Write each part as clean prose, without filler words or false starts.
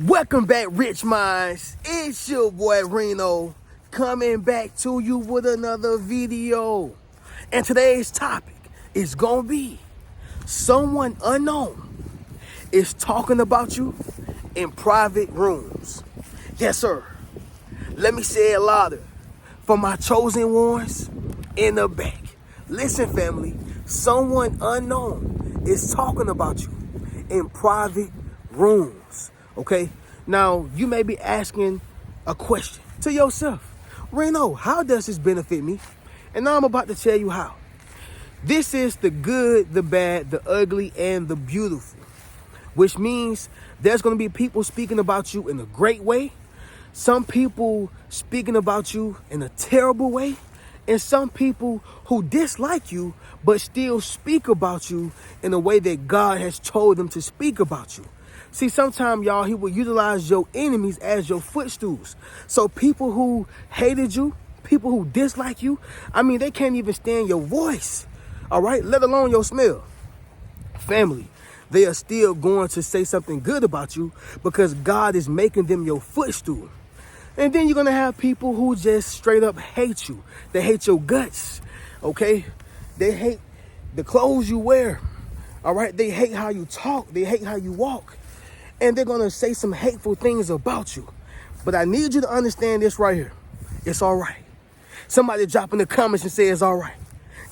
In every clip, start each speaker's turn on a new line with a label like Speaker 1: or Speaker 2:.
Speaker 1: Welcome back, Rich Minds. It's your boy Reno coming back to you with another video. And today's topic is gonna be someone unknown is talking about you in private rooms. Yes, sir. Let me say it louder for my chosen ones in the back. Listen, family, someone unknown is talking about you in private rooms. Okay, now you may be asking a question to yourself. Reno, how does this benefit me? And now I'm about to tell you how. This is the good, the bad, the ugly, and the beautiful, which means there's going to be people speaking about you in a great way, some people speaking about you in a terrible way, and some people who dislike you but still speak about you in a way that God has told them to speak about you. See, sometimes, y'all, he will utilize your enemies as your footstools. So people who hated you, people who dislike you, they can't even stand your voice, all right, let alone your smell. Family, they are still going to say something good about you because God is making them your footstool. And then you're going to have people who just straight up hate you. They hate your guts, okay? They hate the clothes you wear, all right? They hate how you talk. They hate how you walk. And they're going to say some hateful things about you. But I need you to understand this right here. It's all right. Somebody drop in the comments and say it's all right.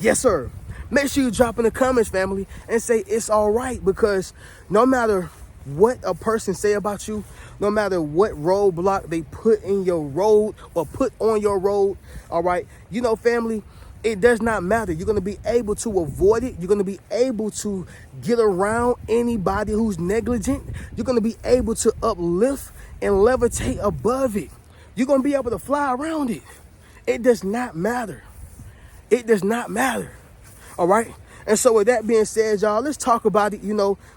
Speaker 1: Yes, sir. Make sure you drop in the comments, family, and say it's all right, because no matter what a person say about you, no matter what roadblock they put in your road or put on your road, all right, family, it does not matter. You're going to be able to avoid it. You're going to be able to get around anybody who's negligent. You're going to be able to uplift and levitate above it. You're going to be able to fly around it. It does not matter. It does not matter. All right. And so with that being said, y'all, let's talk about it.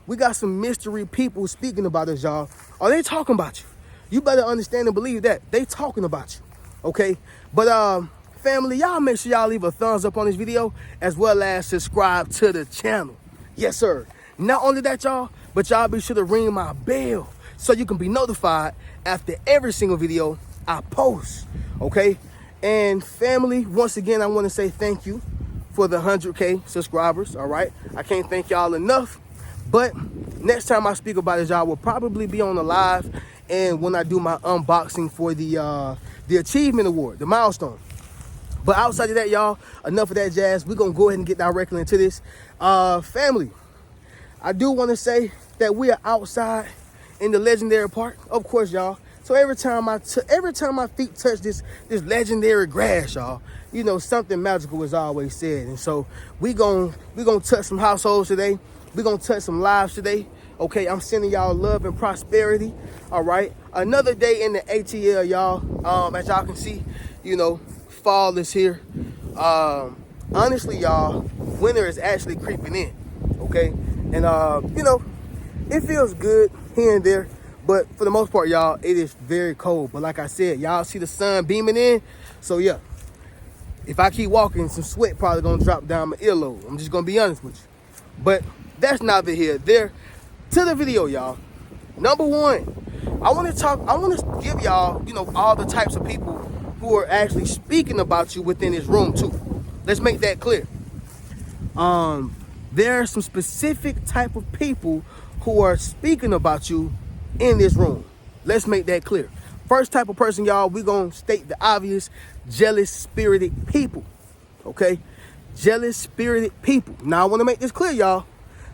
Speaker 1: We got some mystery people speaking about us, y'all. Are they talking about you? You better understand and believe that. They talking about you. Okay. But, family, y'all make sure y'all leave a thumbs up on this video as well as subscribe to the channel. Yes, sir. Not only that, y'all, but y'all be sure to ring my bell so you can be notified after every single video I post. Okay. And family, once again, I want to say thank you for the 100K subscribers. All right. I can't thank y'all enough. But next time I speak about it, y'all will probably be on the live and when I do my unboxing for the Achievement Award, the milestone. But outside of that, y'all, enough of that jazz. We're going to go ahead and get directly into this. Family, I do want to say that we are outside in the legendary park, of course, y'all. So every time my feet touch this legendary grass, y'all, something magical is always said. And so we gonna touch some households today. We're going to touch some lives today. Okay, I'm sending y'all love and prosperity. All right. Another day in the ATL, y'all. As y'all can see, fall is here. Honestly, y'all, winter is actually creeping in. Okay. And it feels good here and there, but for the most part, y'all, it is very cold. But like I said, y'all see the sun beaming in. So yeah, if I keep walking, some sweat probably gonna drop down my earlobe. I'm just gonna be honest with you. But that's neither here there. To the video, y'all. Number one, I want to give y'all, all the types of people who are actually speaking about you within this room too. Let's make that clear. There are some specific type of people who are speaking about you in this room. Let's make that clear. First type of person, y'all, we're going to state the obvious: jealous spirited people. Okay? Jealous spirited people. Now, I want to make this clear, y'all.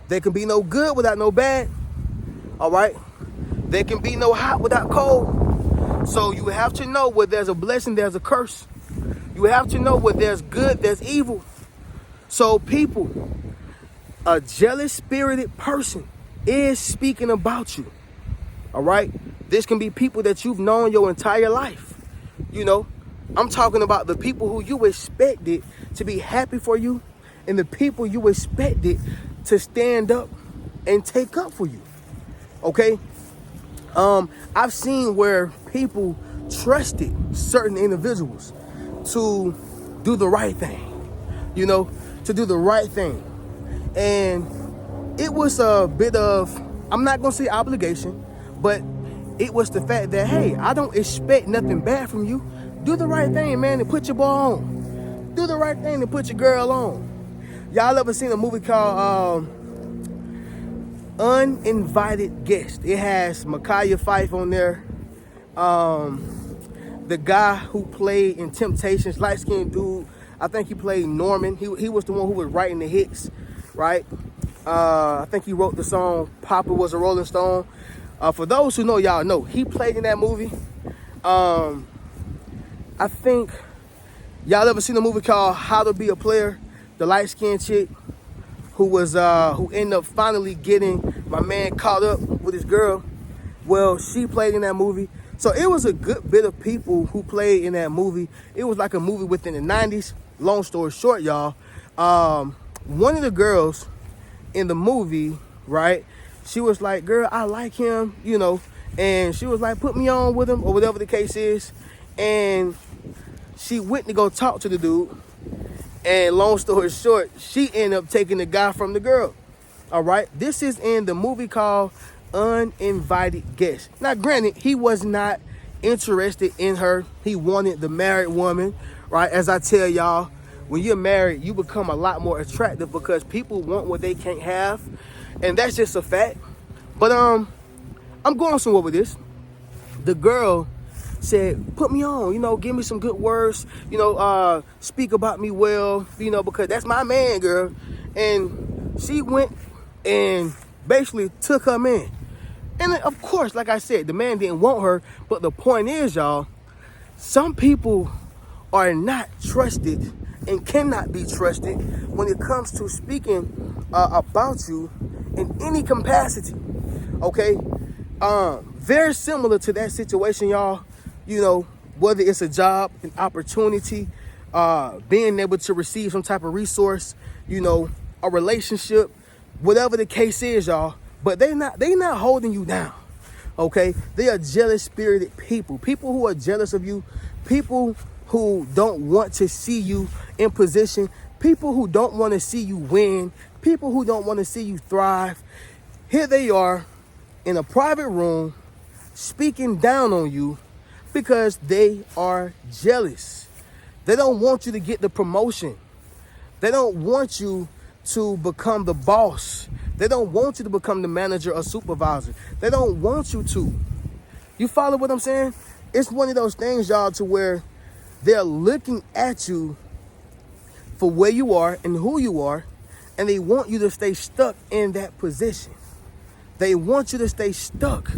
Speaker 1: There can be no good without no bad. All right? There can be no hot without cold. So you have to know where there's a blessing, there's a curse. You have to know where there's good, there's evil. So people, a jealous spirited person is speaking about you. All right? This can be people that you've known your entire life. I'm talking about the people who you expected to be happy for you and the people you expected to stand up and take up for you. Okay? I've seen where people trusted certain individuals to do the right thing, to do the right thing. And it was a bit of, I'm not going to say obligation, but It was the fact that, hey, I don't expect nothing bad from you. Do the right thing, man, and put your ball on. Do the right thing and put your girl on. Y'all ever seen a movie called Uninvited Guest? It has Micaiah Fife on there. The guy who played in Temptations, light-skinned dude, I think he played Norman. He was the one who was writing the hits, right? I think he wrote the song Papa Was a Rolling Stone. For those who know, y'all know, he played in that movie. I think y'all ever seen a movie called How to Be a Player? The light-skinned chick who ended up finally getting my man caught up with his girl. Well, she played in that movie. So it was a good bit of people who played in that movie. It was like a movie within the 90s. Long story short, y'all, one of the girls in the movie, right, she was like, girl, I like him, you know, and she was like, put me on with him, or whatever the case is. And she went to go talk to the dude, and long story short, she ended up taking the guy from the girl. All right, this is in the movie called Uninvited Guest. Now, granted, he was not interested in her. He wanted the married woman, right? As I tell y'all, when you're married, you become a lot more attractive because people want what they can't have, and that's just a fact. But I'm going somewhere with this. The girl said, put me on, you know, give me some good words, you know, speak about me well, you know, because that's my man, girl. And she went and basically took her man. And of course, like I said, the man didn't want her. But the point is, y'all, some people are not trusted and cannot be trusted when it comes to speaking about you in any capacity. Okay? Very similar to that situation, y'all. You know, whether it's a job, an opportunity, being able to receive some type of resource, you know, a relationship, whatever the case is, y'all. But they not holding you down, okay? They are jealous-spirited people. People who are jealous of you. People who don't want to see you in position. People who don't want to see you win. People who don't want to see you thrive. Here they are in a private room speaking down on you because they are jealous. They don't want you to get the promotion. They don't want you to become the boss. They don't want you to become the manager or supervisor. They don't want you to. You follow what I'm saying? It's one of those things, y'all, to where they're looking at you for where you are and who you are, and they want you to stay stuck in that position. They want you to stay stuck,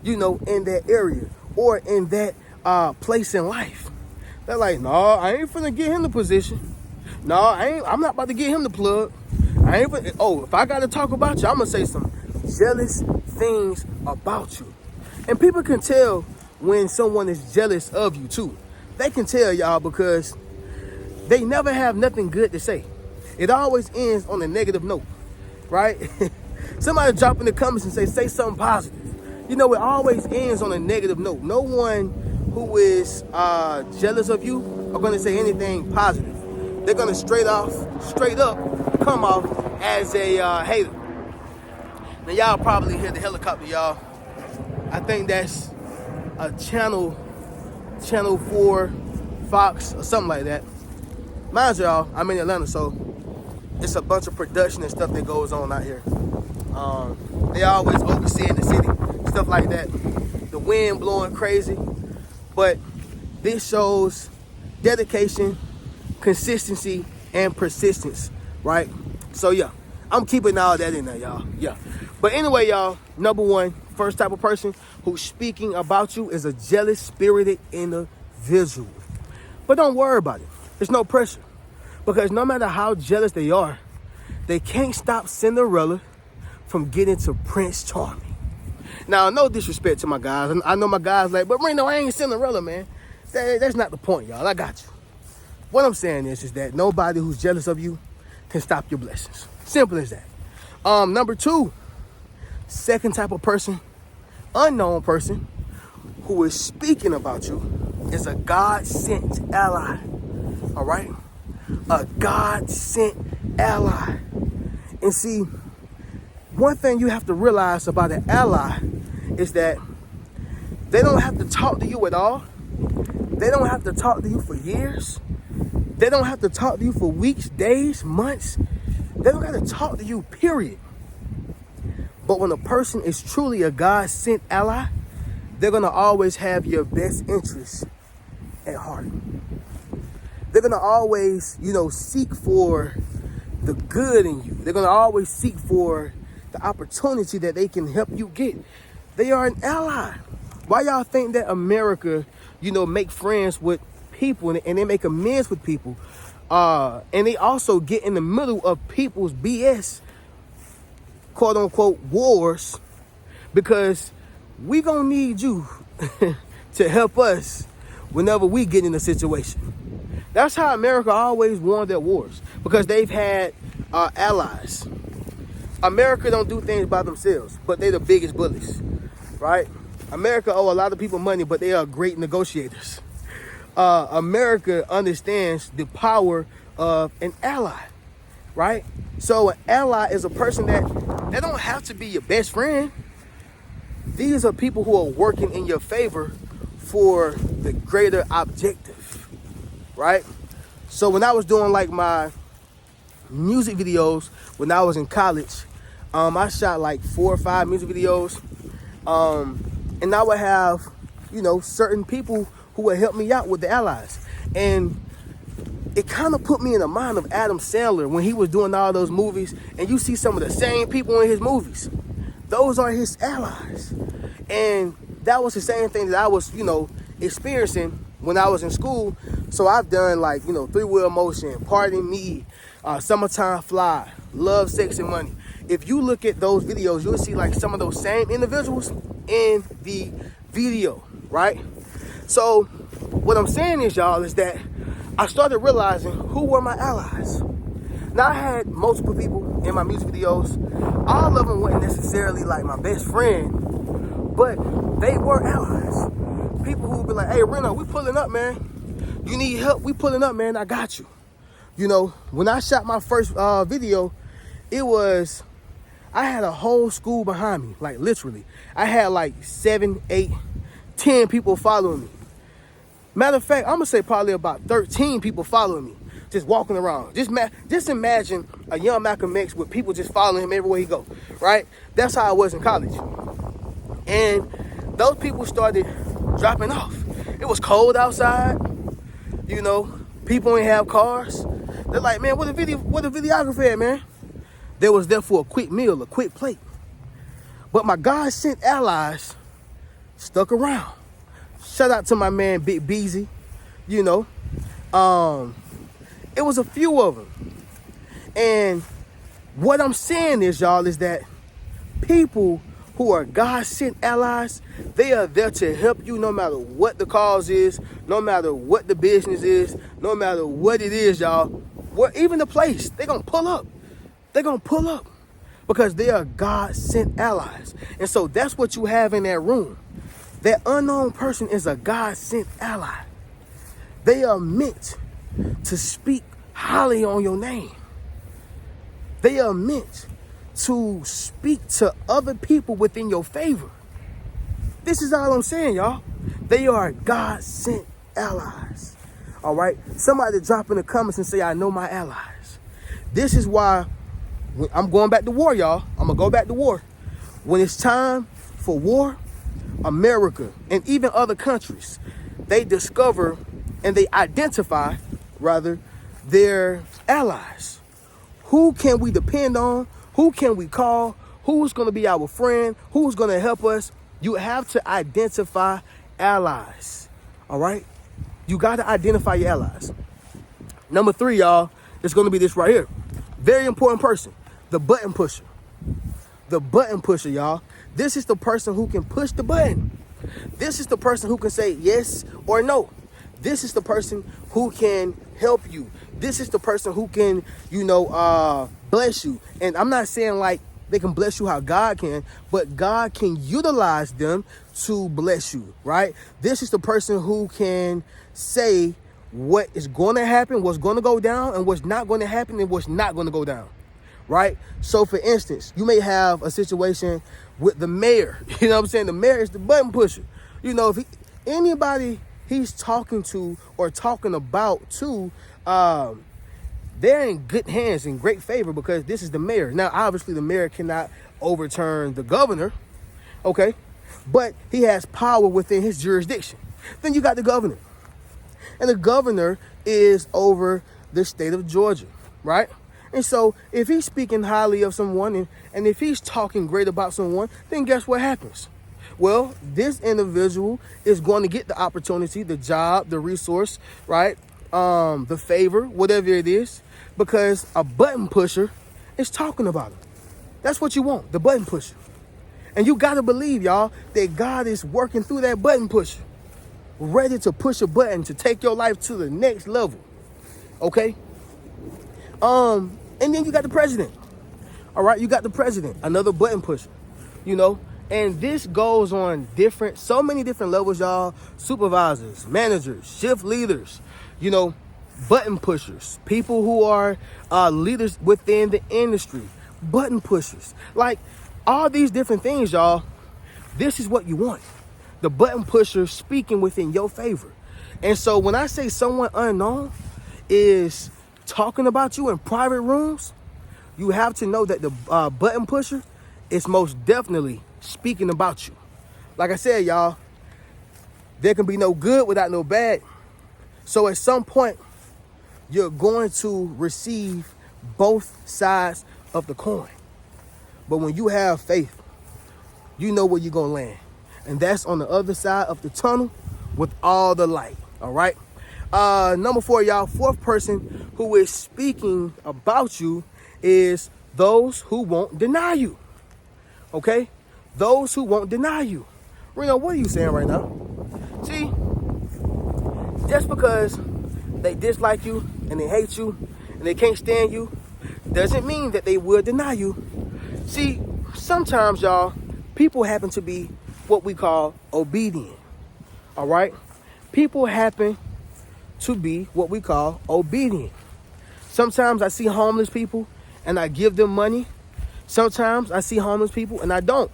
Speaker 1: you know, in that area or in that place in life. They're like, no, I ain't finna get him the position. No, I'm not about to get him the plug. If I got to talk about you, I'm going to say some jealous things about you. And people can tell when someone is jealous of you, too. They can tell, y'all, because they never have nothing good to say. It always ends on a negative note, right? Somebody drop in the comments and say something positive. You know, it always ends on a negative note. No one who is jealous of you are going to say anything positive. They're going to straight up come off as a hater. Now, y'all probably hear the helicopter, y'all. I think that's a channel 4, Fox, or something like that. Mind y'all, I'm in Atlanta, so it's a bunch of production and stuff that goes on out here. They always overseeing the city, stuff like that. The wind blowing crazy. But this shows dedication, consistency, and persistence, right? So yeah, I'm keeping all that in there, y'all. Yeah. But anyway, y'all, number one, first type of person who's speaking about you is a jealous, spirited individual. But don't worry about it. There's no pressure. Because no matter how jealous they are, they can't stop Cinderella from getting to Prince Charming. Now, no disrespect to my guys. I know my guys like, but Reno, I ain't Cinderella, man. That's not the point, y'all. I got you. What I'm saying is that nobody who's jealous of you can stop your blessings. Simple as that. Number two, second type of person, unknown person, who is speaking about you is a God-sent ally. All right? A God-sent ally. And see, one thing you have to realize about an ally is that They don't have to talk to you at all. They don't have to talk to you for years. They don't have to talk to you for weeks, days, months. They don't have to talk to you, period. But when a person is truly a God-sent ally, they're going to always have your best interests at heart. They're going to always, seek for the good in you. They're going to always seek for the opportunity that they can help you get. They are an ally. Why y'all think that America, make friends with people and they make amends with people? And they also get in the middle of people's BS, quote unquote, wars, because we gonna need you to help us whenever we get in a situation. That's how America always won their wars, because they've had allies. America don't do things by themselves, but they're the biggest bullies, right? America owe a lot of people money, but they are great negotiators. America understands the power of an ally, right? So an ally is a person that they don't have to be your best friend. These are people who are working in your favor for the greater objective, right? So when I was doing like my music videos when I was in college, I shot like 4 or 5 music videos, and I would have, certain people who would help me out with the allies. And it kind of put me in the mind of Adam Sandler when he was doing all those movies, and you see some of the same people in his movies. Those are his allies. And that was the same thing that I was, experiencing when I was in school. So I've done like, 3-Wheel Motion, Pardon Me, Summertime Fly, Love, Sex, and Money. If you look at those videos, you'll see like some of those same individuals in the video, right? So what I'm saying is, y'all, is that I started realizing who were my allies. Now, I had multiple people in my music videos. All of them weren't necessarily like my best friend, but they were allies. People who would be like, hey, Reno, we pulling up, man. You need help? We pulling up, man. I got you. When I shot my first video, I had a whole school behind me, like literally. I had like 7, 8, 10 people following me. Matter of fact, I'm gonna say probably about 13 people following me, just walking around. Just imagine a young Malcolm X with people just following him everywhere he go, right? That's how I was in college. And those people started dropping off. It was cold outside, people ain't have cars. They're like, man, what the videographer at, man? They was there for a quick meal, a quick plate. But my God-sent allies stuck around. Shout out to my man, Big Beezy. It was a few of them. And what I'm saying is, y'all, is that people who are God-sent allies, they are there to help you no matter what the cause is, no matter what the business is, no matter what it is, y'all. Even the place, they're going to pull up. They're going to pull up because they are God-sent allies. And so that's what you have in that room. That unknown person is a God-sent ally. They are meant to speak highly on your name. They are meant to speak to other people within your favor. This is all I'm saying, y'all. They are God-sent allies. All right? Somebody drop in the comments and say, I know my allies. This is why I'm going back to war, y'all. I'm going to go back to war. When it's time for war, America and even other countries, they discover and they identify, rather, their allies. Who can we depend on? Who can we call? Who's going to be our friend? Who's going to help us? You have to identify allies. All right? You got to identify your allies. Number 3, y'all, is going to be this right here. Very important person. The button pusher. The button pusher, y'all. This is the person who can push the button. This is the person who can say yes or no. This is the person who can help you. This is the person who can, bless you. And I'm not saying like they can bless you how God can, but God can utilize them to bless you, right? This is the person who can say what is going to happen, what's going to go down, and what's not going to happen, and what's not going to go down, right? So, for instance, you may have a situation with the mayor. You know what I'm saying? The mayor is the button pusher. If anybody he's talking to or talking about too, they're in good hands, in great favor, because this is the mayor. Now, obviously, the mayor cannot overturn the governor, okay? But he has power within his jurisdiction. Then you got the governor. And the governor is over the state of Georgia, right? And so if he's speaking highly of someone and if he's talking great about someone, then guess what happens? Well, this individual is going to get the opportunity, the job, the resource, right? The favor, whatever it is, because a button pusher is talking about him. That's what you want, the button pusher. And you got to believe, y'all, that God is working through that button pusher, ready to push a button to take your life to the next level. Okay? And then you got the president. All right, you got the president, another button pusher, and this goes on so many different levels, y'all. Supervisors, managers, shift leaders, button pushers, people who are leaders within the industry, button pushers, like all these different things, y'all. This is what you want. The button pusher speaking within your favor. And so when I say someone unknown is talking about you in private rooms, you have to know that the button pusher is most definitely speaking about you. Like I said, y'all, there can be no good without no bad. So at some point, you're going to receive both sides of the coin. But when you have faith, you know where you're going to land. And that's on the other side of the tunnel with all the light. All right. Number 4, y'all, fourth person who is speaking about you is those who won't deny you. Okay. Those who won't deny you. Reno, what are you saying right now? See, just because they dislike you and they hate you and they can't stand you doesn't mean that they will deny you. See, sometimes, y'all, people happen to be what we call obedient. All right? People happen to be what we call obedient. Sometimes I see homeless people and I give them money. Sometimes I see homeless people and I don't.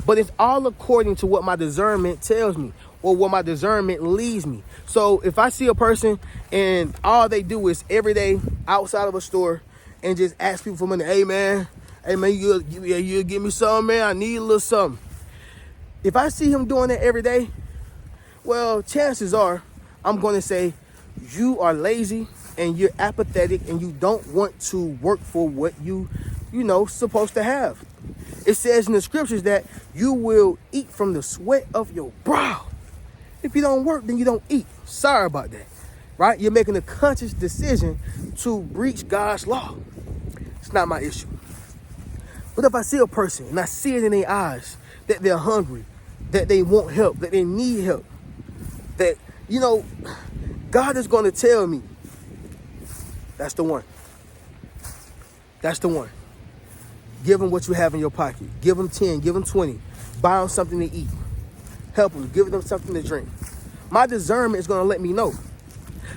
Speaker 1: But it's all according to what my discernment tells me or what my discernment leads me. So if I see a person and all they do is every day outside of a store and just ask people for money, hey man, you'll give me something, man. I need a little something. If I see him doing that every day, well, chances are I'm going to say you are lazy and you're apathetic and you don't want to work for what supposed to have. It says in the scriptures that you will eat from the sweat of your brow. If you don't work, then you don't eat. Sorry about that, right? You're making a conscious decision to breach God's law. It's not my issue. But if I see a person and I see it in their eyes that they're hungry, that they want help, that they need help, that, God is going to tell me, that's the one. That's the one. Give them what you have in your pocket. Give them 10, give them 20. Buy them something to eat. Help them, give them something to drink. My discernment is going to let me know.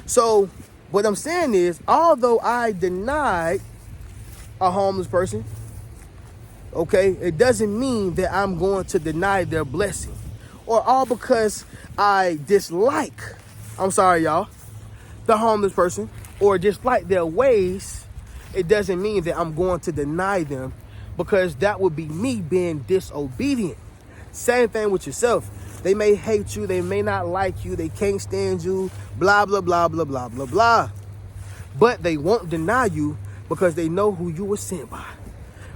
Speaker 1: So what I'm saying is, although I denied a homeless person, okay, it doesn't mean that I'm going to deny their blessing. Or all because I dislike, the homeless person, or dislike their ways, it doesn't mean that I'm going to deny them, because that would be me being disobedient. Same thing with yourself. They may hate you, they may not like you, they can't stand you, blah, blah, blah, blah, blah, blah, blah. But they won't deny you because they know who you were sent by.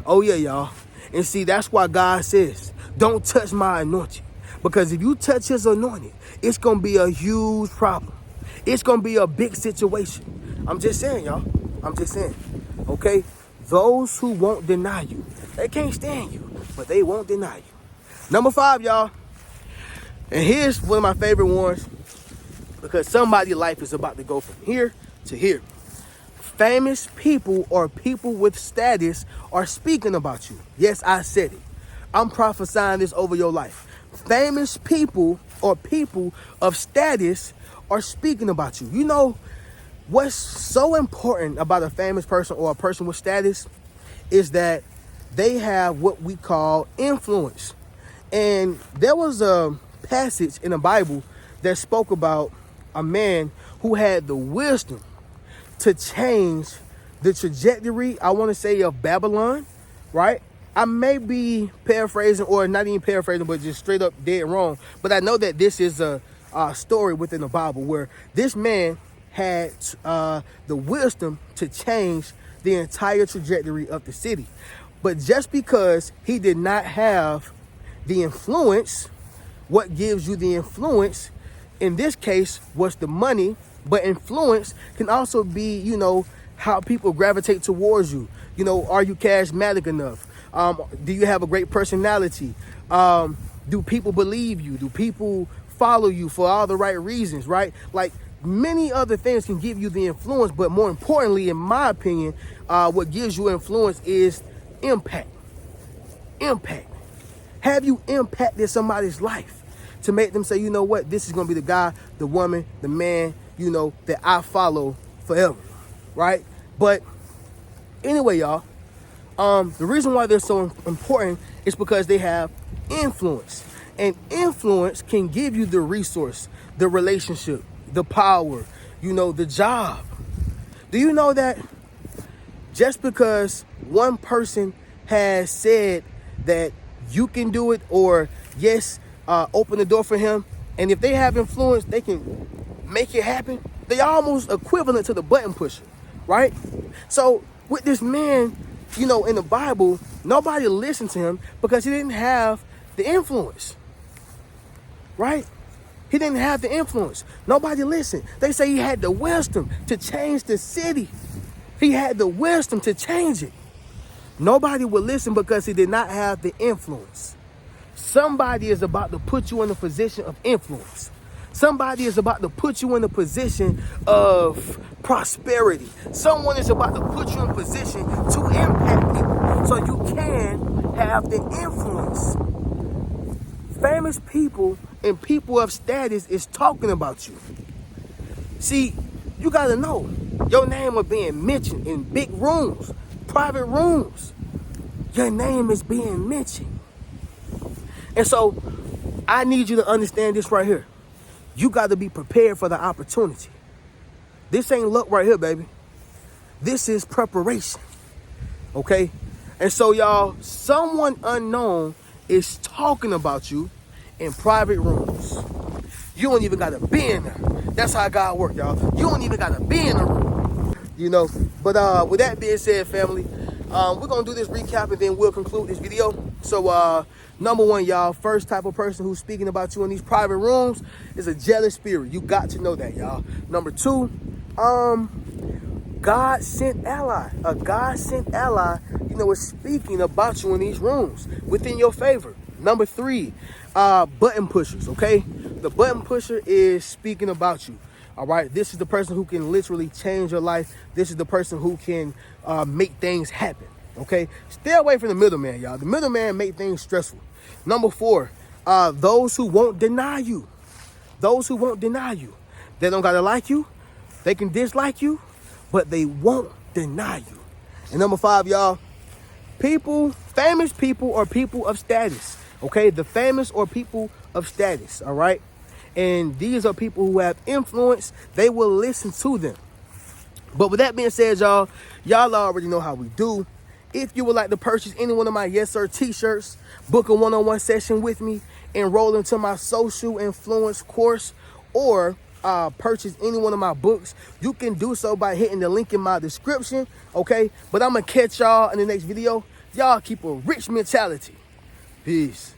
Speaker 1: Oh yeah, y'all. And see, that's why God says, don't touch my anointing. Because if you touch his anointing, it's going to be a huge problem. It's going to be a big situation. I'm just saying, y'all. I'm just saying. Okay? Those who won't deny you. They can't stand you, but they won't deny you. Number 5, y'all. And here's one of my favorite ones, because somebody's life is about to go from here to here. Famous people or people with status are speaking about you. Yes, I said it. I'm prophesying this over your life. Famous people or people of status are speaking about you. You know what's so important about a famous person or a person with status is that they have what we call influence. And there was a passage in the Bible that spoke about a man who had the wisdom to change the trajectory, I want to say, of Babylon, right? I may be paraphrasing, or not even paraphrasing, but just straight up dead wrong. But I know that this is a story within the Bible where this man had the wisdom to change the entire trajectory of the city. But just because he did not have the influence, what gives you the influence in this case was the money. But influence can also be, how people gravitate towards you. Are you charismatic enough? Do you have a great personality? Do people believe you? Do people follow you for all the right reasons, right? Like, many other things can give you the influence, but more importantly, in my opinion, what gives you influence is impact. Impact. Have you impacted somebody's life to make them say, you know what, this is going to be the guy, the woman, the man, that I follow forever, right? But anyway, y'all, the reason why they're so important is because they have influence. And influence can give you the resource, the relationship, the power, the job. Do you know that just because one person has said that you can do it, or yes, open the door for him, and if they have influence, they can make it happen, they almost equivalent to the button pusher, right? So with this man, in the Bible, nobody listened to him because he didn't have the influence, right? He didn't have the influence. Nobody listened. They say he had the wisdom to change the city. He had the wisdom to change it. Nobody would listen because he did not have the influence. Somebody is about to put you in a position of influence. Somebody is about to put you in a position of prosperity. Someone is about to put you in a position to impact people so you can have the influence. Famous people and people of status is talking about you. See, you got to know your name is being mentioned in big rooms, private rooms. Your name is being mentioned. And so I need you to understand this right here. You got to be prepared for the opportunity. This ain't luck right here, baby. This is preparation. Okay? And so, y'all, someone unknown is talking about you in private rooms. You don't even got to be in there. That's how God works, y'all. You don't even got to be in the room. But with that being said, family, we're going to do this recap and then we'll conclude this video. So, number one, y'all, first type of person who's speaking about you in these private rooms is a jealous spirit. You got to know that, y'all. Number two, God-sent ally. A God-sent ally, is speaking about you in these rooms within your favor. Number three, button pushers, okay? The button pusher is speaking about you. All right, this is the person who can literally change your life. This is the person who can make things happen. Okay, stay away from the middleman, y'all. The middleman make things stressful. Number four, those who won't deny you. Those who won't deny you. They don't gotta like you. They can dislike you, but they won't deny you. And number five, y'all, famous people or people of status. Okay, the famous or people of status. All right. And these are people who have influence. They will listen to them. But with that being said, y'all already know how we do. If you would like to purchase any one of my Yes Sir t-shirts, book a one-on-one session with me, enroll into my social influence course, or purchase any one of my books, you can do so by hitting the link in my description, okay? But I'm going to catch y'all in the next video. Y'all keep a rich mentality. Peace.